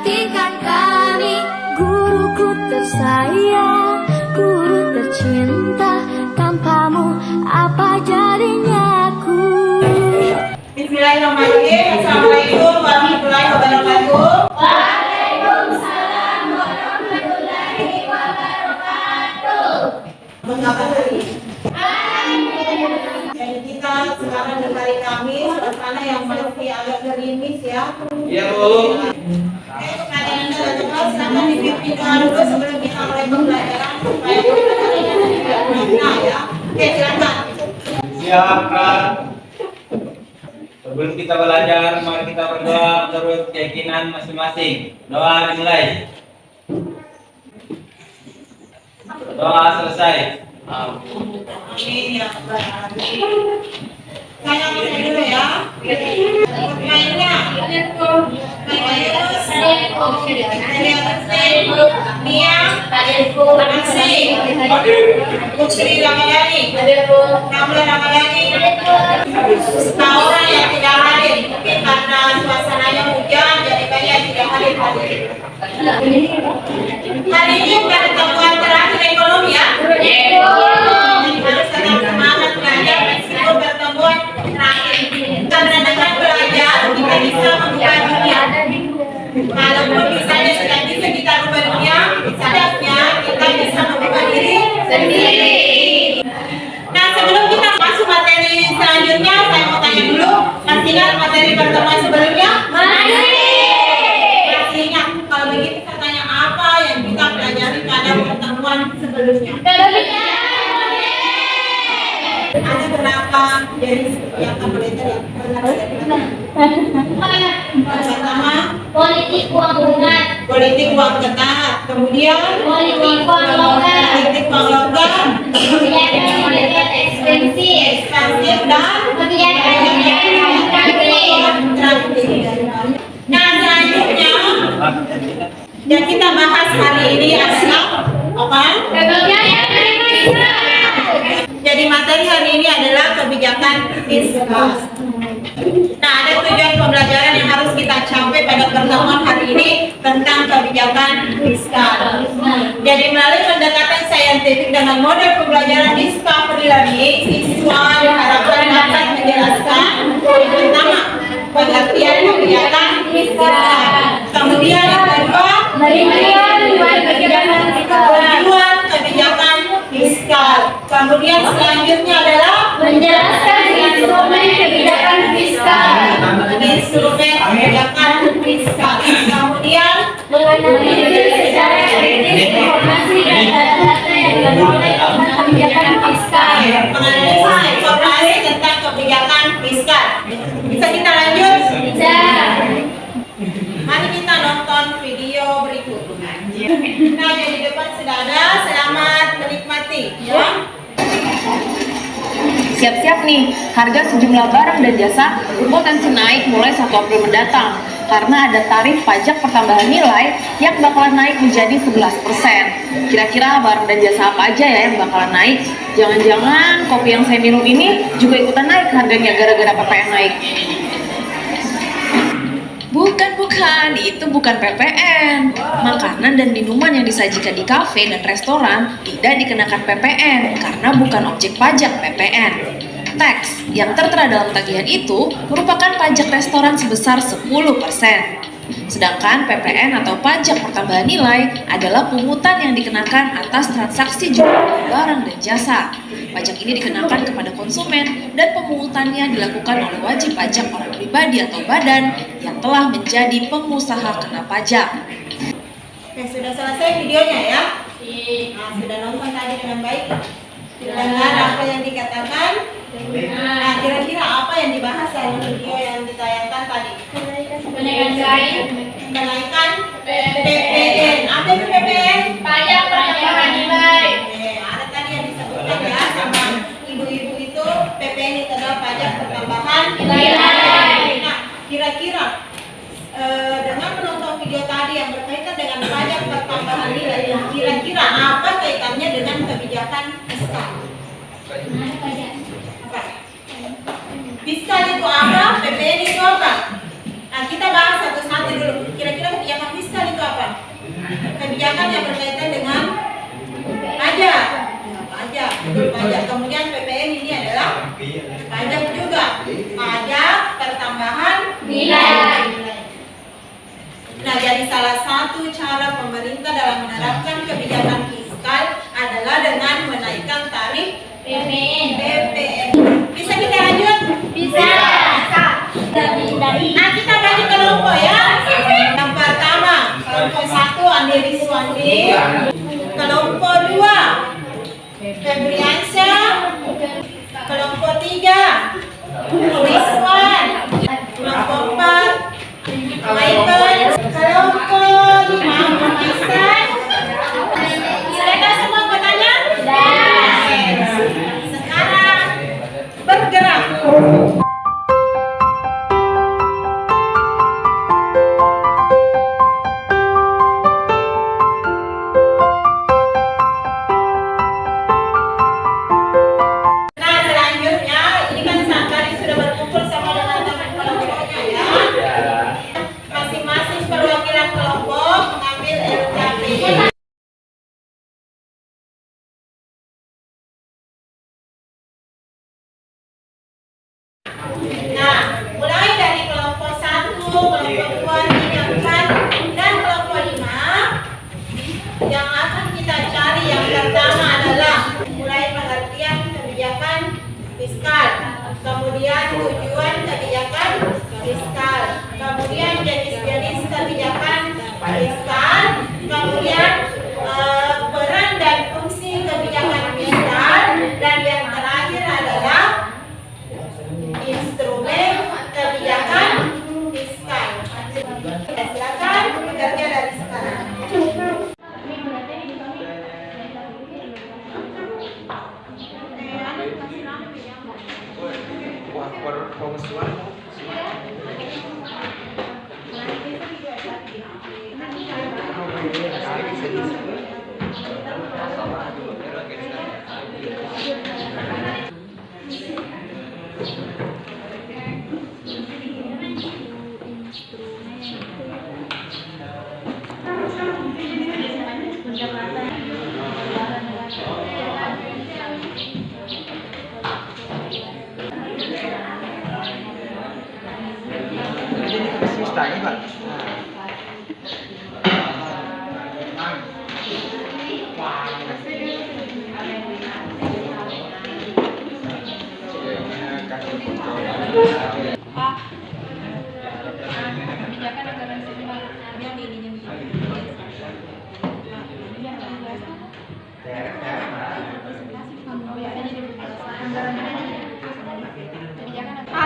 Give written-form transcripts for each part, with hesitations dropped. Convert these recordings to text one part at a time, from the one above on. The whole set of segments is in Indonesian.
perhatikan kami. Guruku tersayang, guru tercinta, tanpamu apa jadinya aku. Bismillahirrahmanirrahim. Assalamualaikum warahmatullahi wabarakatuh. Waalaikumsalam warahmatullahi wabarakatuh. Mengapa hari? Jadi kita sekarang di hari Kamis, suasana yang masih agak gerimis ya. Iya, Bu. Oke, kepada yang sudah kenal, silakan dipimpin doa dulu sebelum kita mulai pembelajaran supaya pembelajarannya tidak berguna ya. Oke, silakan. Siap, Kak. Sebelum kita belajar, mari kita berdoa menurut keyakinan masing-masing. Doa dimulai. Doa selesai. Amin ya Rabbal Alamin. Saya mulai dulu ya. Mainnya. Nia, Asri, Putri Ramadhani, Kamla Ramadhani. Orang yang tidak hadir, mungkin karena suasananya hujan, jadi banyak yang tidak hadir. Hari ini pertemuan terakhir ekonomi ya. Harus tetap semangat belajar meskipun pertemuan terakhir. Karena dengan belajar kita bisa membuka dunia. Walaupun misalnya tidak bisa kita ubah dunia, sadapnya kita bisa membuka diri sendiri. Nah, sebelum kita masuk materi selanjutnya, saya mau tanya dulu, masih ingat materi pertemuan sebelumnya? Masih ingat? Kalau begitu saya tanya apa yang kita pelajari pada pertemuan sebelumnya? Ada berapa dari yang kalkulator yang pernah belajar? Pertama, Politik uang bunga, politik uang ketat, kemudian politik uang logam, politik uang logam, kebijakan moneter ekspansif, ekspansif dan kebijakan transmisi. Nah, selanjutnya yang kita bahas hari ini adalah apa? Jadi materi hari ini adalah kebijakan fiskal. Nah, ada tujuan pembelajaran yang harus kita capai pada pertemuan hari ini tentang kebijakan fiskal. Jadi melalui pendekatan saintifik dengan model pembelajaran discovery learning, siswa diharapkan dapat menjelaskan pertama pengertian kebijakan fiskal. Kemudian yang kedua tujuan kebijakan fiskal. Kemudian selanjutnya adalah menjelaskan instrumen kebijakan fiskal, instrumen kebijakan fiskal. Kemudian menganalisis secara kritis informasi dan data-data yang diperoleh tentang kebijakan fiskal. menganalisa informasi tentang kebijakan fiskal. Bisa kita lanjut? Bisa. Mari kita nonton video berikut. Nah, yang di depan sudah ada. Selamat menikmati. Ya. Siap-siap nih, harga sejumlah barang dan jasa berpotensi naik mulai 1 April mendatang karena ada tarif pajak pertambahan nilai yang bakalan naik menjadi 11%. Kira-kira barang dan jasa apa aja ya yang bakalan naik? Jangan-jangan kopi yang saya minum ini juga ikutan naik harganya gara-gara PPN naik. Bukan, itu bukan PPN. Makanan dan minuman yang disajikan di kafe dan restoran tidak dikenakan PPN karena bukan objek pajak PPN. Tax yang tertera dalam tagihan itu merupakan pajak restoran sebesar 10%. Sedangkan PPN atau pajak pertambahan nilai adalah pungutan yang dikenakan atas transaksi jual beli barang dan jasa. Pajak ini dikenakan kepada konsumen dan pemungutannya dilakukan oleh wajib pajak orang pribadi atau badan yang telah menjadi pengusaha kena pajak. Oke, sudah selesai videonya ya? Nah, sudah nonton tadi dengan baik? Dengar apa yang dikatakan? Nah, kira-kira apa yang dibahas dalam video yang ditayangkan tadi? Kenaikan PPN. Apa itu PPN? Pajak pertambahan nilai. Oke, ada tadi yang disebutkan ya sama ibu-ibu itu PPN itu adalah pajak pertambahan Nilai. Nah, kira-kira dengan menonton video tadi yang berkaitan dengan pajak pertambahan nilai, kira-kira apa kaitannya dengan kebijakan fiskal? Apa? Fiskal itu apa? PPN itu apa? Nah, kita bahas satu-satu dulu. Kira-kira kebijakan fiskal kan yang berkaitan dengan pajak. Pajak. Kemudian PPN ini adalah pajak juga. Pajak pertambahan nilai. Nah, jadi salah satu cara pemerintah dalam menerapkan kebijakan fiskal adalah dengan menaikkan tarif PPN. Bisa kita lanjut? Bisa. Nah, kita bagi kelompok ya. Yang pertama, kelompok 1 Andi Riswandi. Kelompok 2 Febriansyah. Kelompok 3 Rizwan. Kelompok 4 Michael. Kelompok 5 Maisan. Sudah semua kotanya? Sekarang bergerak. Nah, selanjutnya ini kan Sangkari sudah berkumpul sama dengan teman kelompoknya ya. Masing-masing perwakilan kelompok mengambil LKP. Nah, mulai dari kelompok 1, kelompok 2, 3, 4, dan kelompok 5. Yang akan kita cari yang pertama adalah mulai pengertian kebijakan fiskal, kemudian tujuan kebijakan fiskal, kemudian jenis-jenis kebijakan fiskal, kemudian peran dan fungsi kebijakan fiskal, dan yang terakhir adalah instrumen kebijakan fiskal. Silakan bekerja dari sekarang.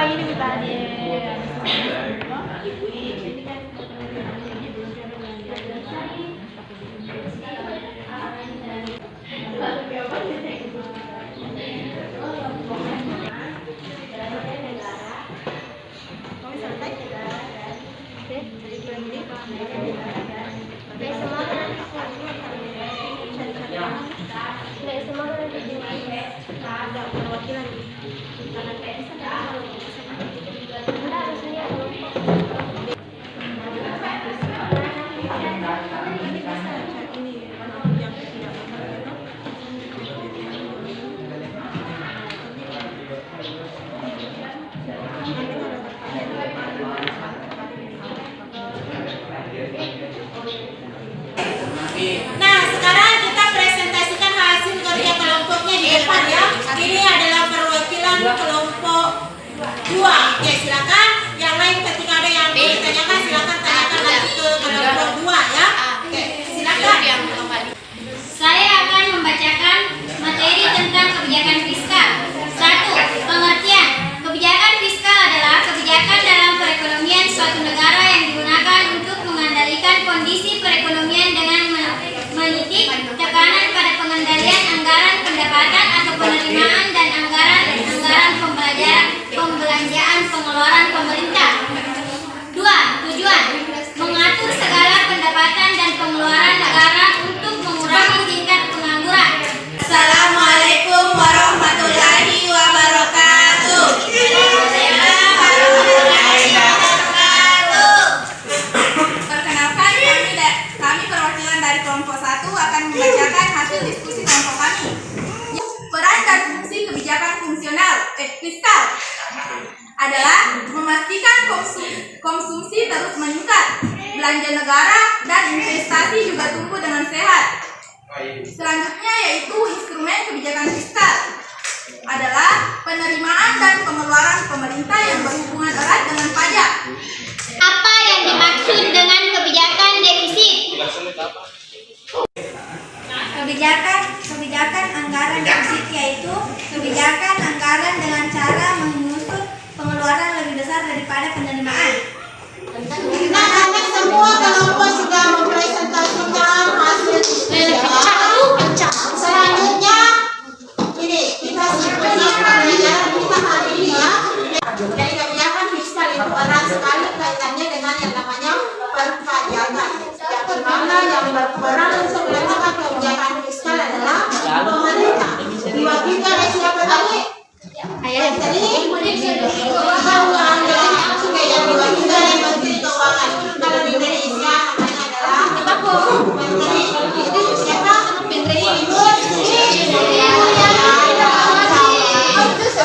Ini tadi. Nah, sekarang kita presentasikan hasil kerja kelompoknya di depan ya. Ini ada belanja negara dan investasi juga tumbuh dengan sehat. Selanjutnya yaitu instrumen kebijakan fiskal adalah penerimaan dan pengeluaran pemerintah yang berhubungan erat dengan pajak. Apa yang dimaksud dengan kebijakan defisit? Kebijakan anggaran defisit yaitu kebijakan anggaran dengan cara menyusun pengeluaran lebih besar daripada penerimaan. Anak-anak semua kelompok sudah mempresentasikan hasil diskusi. Selanjutnya, ini kita sebenarnya pelajaran kita hari ini ya. Dari kebijakan fiskal itu erat sekali kaitannya dengan yang namanya perpajakan. Yang dimana yang berperan untuk melakukan kebijakan fiskal adalah pemerintah. Diwakilkan oleh siapa tadi? Ayah tadi. Keuangan yang diwakilkan oleh Menteri Keuangan. Kalau di Indonesia namanya adalah Menteri siapa? Menteri Ibu.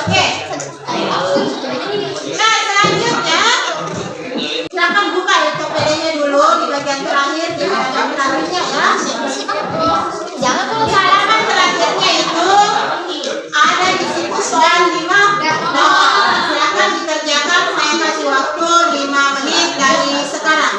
Oke. Nah selanjutnya, silakan buka ya TPD-nya dulu di bagian terakhir di halaman terakhirnya ya. Jangan kalau halaman terakhirnya itu ada di situ soal 5. Nah, silakan dikerjakan. Saya kasih waktu 5 menit dari sekarang.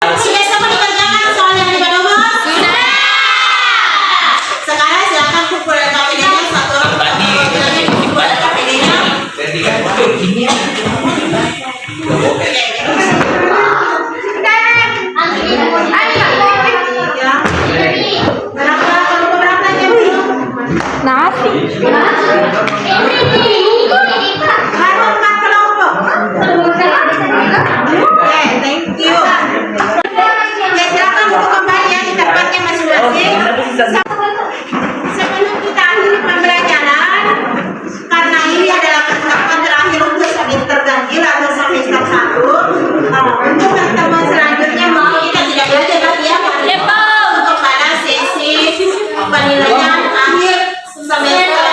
Sudah semua dikerjakan soal yang di nomor? Sudah. Sekarang silakan kumpul KPD-nya satu orang. Kumpul KPD-nya. Berapa nasi? Baru 4 kelompok. Oke, thank you. Ya silakan untuk kembali ya di tempatnya masing-masing. Sebelum kita akhiri pembelajaran, karena ini adalah pertemuan terakhir untuk semester ganjil atau semester 1, untuk pertemuan selanjutnya mungkin kita tidak belajar lagi ya untuk pada sesi penilaian akhir semester.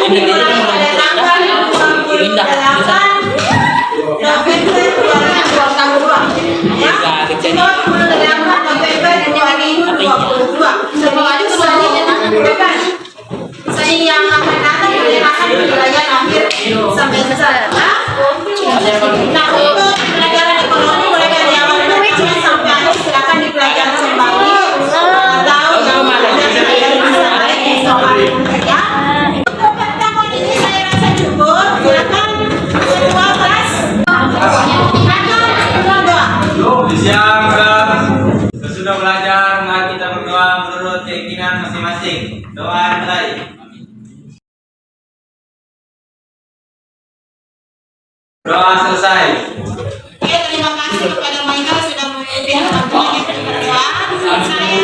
Ini mulai pada tanggal 28 November 2022 ya. 28 November 2022. Semoga bebas. Saya yang akan datang akan penilaian akhir semester. Nah, untuk pelajaran ekonomi mulai dari awal sampai akhir silakan dipelajari kembali atau yang mana bisa lain esok hari ya. Untuk pertemuan ini saya rasa cukup. Silakan kedua kelas. Siang, sesudah belajar, mari kita berdoa menurut keyakinan masing-masing. Doa mulai. Doa selesai. Oke, terima kasih kepada Michael sudah memimpin pertemuan yang kedua. Saya